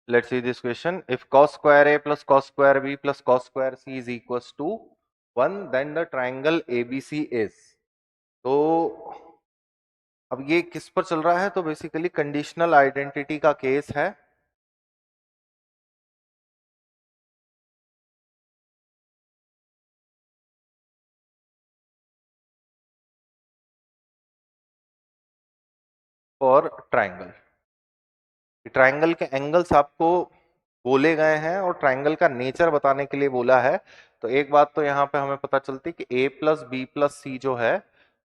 Let's see this question. If cos square A plus cos square B plus cos square C is equals to 1, then the triangle ABC is. तो अब ये किस पर चल रहा है? तो बेसिकली कंडीशनल आइडेंटिटी का केस है. For triangle. ट्राइंगल के एंगल्स आपको बोले गए हैं और ट्राइंगल का नेचर बताने के लिए बोला है. तो एक बात तो यहाँ पे हमें पता चलती है कि a प्लस बी प्लस सी जो है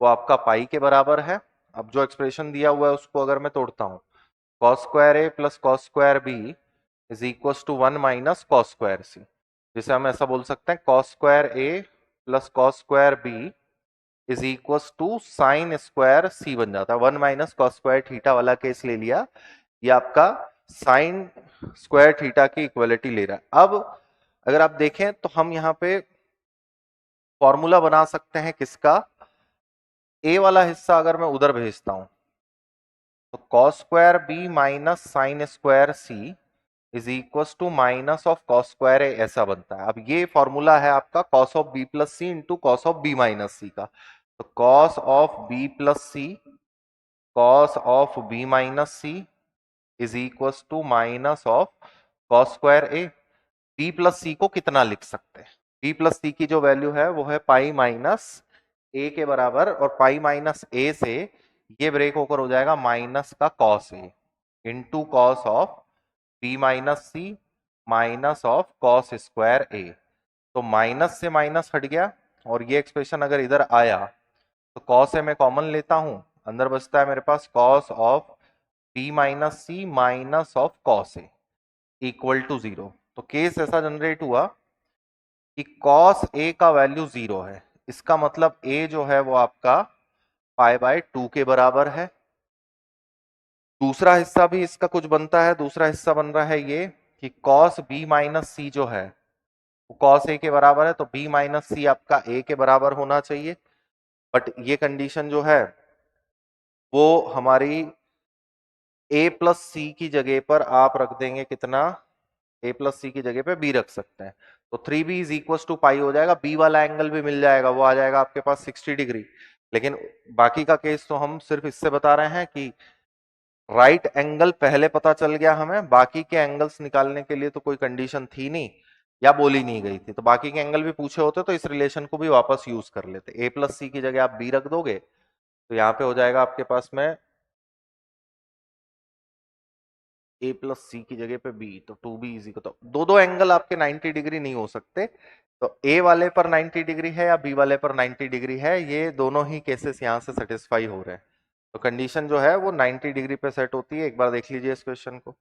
वो आपका पाई के बराबर है. अब जो एक्सप्रेशन दिया हुआ है उसको अगर मैं तोड़ता हूँ, cos square a plus cos square b is equal to 1 minus cos square c. जिसे हम ऐसा बोल सकते हैं cos square a plus cos square b is equal to sine square c बन जाता है. 1 माइनस cos स्क्वायर थीटा वाला केस ले लिया, ये आपका साइन स्क्वायर थीटा की इक्वलिटी ले रहा है. अब अगर आप देखें तो हम यहाँ पे फॉर्मूला बना सकते हैं किसका? ए वाला हिस्सा अगर मैं उधर भेजता हूं तो cos square B minus sine square C is equal to minus of cos square A, ऐसा बनता है. अब ये फॉर्मूला है आपका cos of B plus C into cos of B minus C का. तो cos of B plus C cos of B minus C is equal to minus of cos square A. B plus C को कितना लिख सकते हैं? B plus सी की जो value है वो है पाई माइनस ए के बराबर, और पाई माइनस ए से ये ब्रेक होकर हो जाएगा माइनस का cos A into cos of B minus C minus of cos square A. तो माइनस से माइनस हट गया और ये एक्सप्रेशन अगर इधर आया तो cos ए मैं कॉमन लेता हूं, अंदर बचता है मेरे पास cos of B minus C minus of cos A equal to 0. तो केस ऐसा जनरेट हुआ कि cos a का वैल्यू 0 है. इसका मतलब a जो है वो आपका पाई बाय 2 के बराबर है. दूसरा हिस्सा भी इसका कुछ बनता है. दूसरा हिस्सा बन रहा है ये कि cos b माइनस सी जो है वो cos a के बराबर है, तो b माइनस सी आपका a के बराबर होना चाहिए. बट ये कंडीशन जो है वो हमारी a प्लस सी की जगह पर आप रख देंगे कितना? a प्लस सी की जगह पे b रख सकते हैं. तो 3b इज इक्वल टू पाई हो जाएगा. b वाला एंगल भी मिल जाएगा, वो आ जाएगा आपके पास 60 डिग्री. लेकिन बाकी का केस तो हम सिर्फ इससे बता रहे हैं कि राइट एंगल पहले पता चल गया हमें, बाकी के एंगल्स निकालने के लिए तो कोई कंडीशन थी नहीं या बोली नहीं गई थी. तो बाकी के एंगल भी पूछे होते तो इस रिलेशन को भी वापस यूज कर लेते. a प्लस सी की जगह आप b रख दोगे तो यहाँ पे हो जाएगा आपके पास में a प्लस सी की जगह पे b, तो 2b इज इक्वल, तो दो दो एंगल आपके 90 डिग्री नहीं हो सकते. तो a वाले पर 90 डिग्री है या b वाले पर 90 डिग्री है, ये दोनों ही केसेस यहाँ से सेटिस्फाई हो रहे हैं. तो कंडीशन जो है वो 90 डिग्री पे सेट होती है. एक बार देख लीजिए इस क्वेश्चन को.